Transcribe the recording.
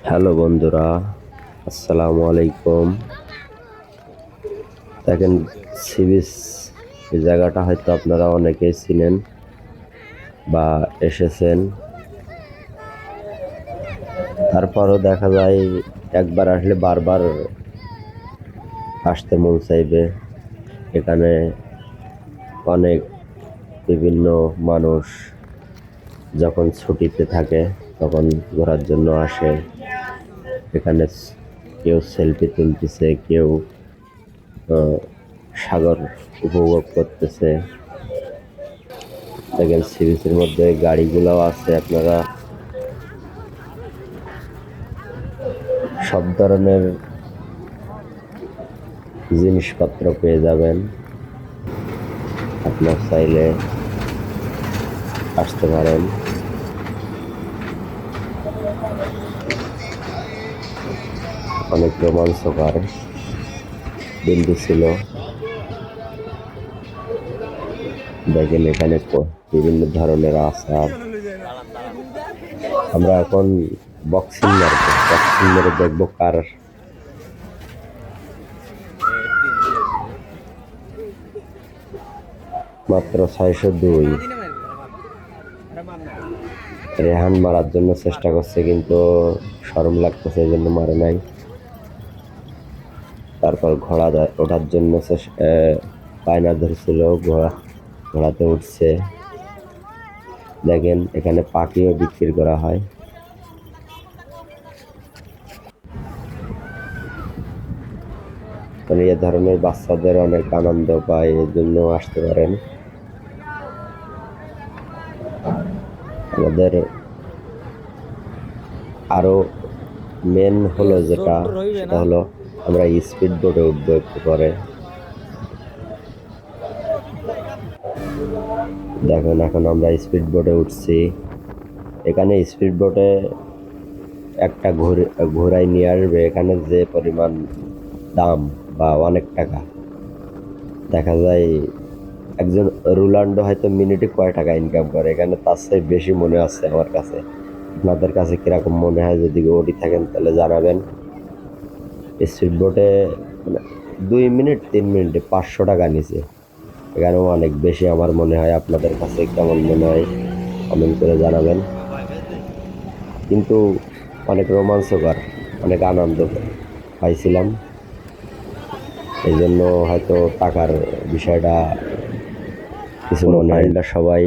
Hello বন্ধুরা, আসসালামু আলাইকুম। দেখেন, সি বিচ এই জায়গাটা হয়তো আপনারা অনেকেই চিনেন বা এসেছেন। তারপরও দেখা যায় একবার আসলে বারবার আসতে মন চাইবে। এখানে অনেক বিভিন্ন মানুষ যখন ছুটিতে থাকে তখন ঘোরার জন্য আসে। এখানে কেউ সেলফি তুলতেছে, কেউ সাগর উপভোগ করতেছে। দেখেন, সি বিচের মধ্যে গাড়িগুলোও আছে, আপনারা সব ধরনের জিনিসপত্র পেয়ে যাবেন। আপনার চাইলে আসতে পারেন। অনেক রোমাঞ্চকর দিনটি ছিল। দেখেন, এখানে বিভিন্ন ধরনের আচার। আমরা এখন বক্সিং মারবো, বক্সিং মেরে দেখবো কার মাত্র 602। রেহান মারার জন্য চেষ্টা করছে, কিন্তু শরম লাগতেছে, এই জন্য মারে নাই। তারপর ঘোড়া ওঠার জন্য বায়না ধরছিল, ঘোড়াতে উঠছে। দেখেন, এখানে পাখিও বিক্রি করা হয়। মানে এ ধরনের বাচ্চাদের অনেক আনন্দ পায়, এর জন্য আসতে পারেন। আমাদের আরো মেন হলো সেটা হলো আমরা স্পিড বোটে উঠবো একটু পরে। দেখুন, এখন আমরা স্পিড বোটে উঠছি। এখানে স্পিড বোটে একটা ঘোড়ায় নিয়ে আসবে, এখানে যে পরিমাণ দাম বা অনেক টাকা। দেখা যায় একজন রোনাল্ডো হয়তো মিনিটে কয় টাকা ইনকাম করে, এখানে তার চেয়ে বেশি মনে হচ্ছে আমার কাছে। আপনাদের কাছে কিরকম মনে হয় যদি ওটি থাকেন তাহলে জানাবেন। স্পিড বোটে মানে 2 মিনিট 3 মিনিটে 500 টাকা নিচে, এখানেও অনেক বেশি আমার মনে হয়। আপনাদের কাছে কেমন মনে হয় কমেন্ট করে জানাবেন। কিন্তু অনেক রোমাঞ্চকর, অনেক আনন্দ পাইছিলাম। এই জন্য হয়তো টাকার বিষয়টা কিছু মনে হয় না। সবাই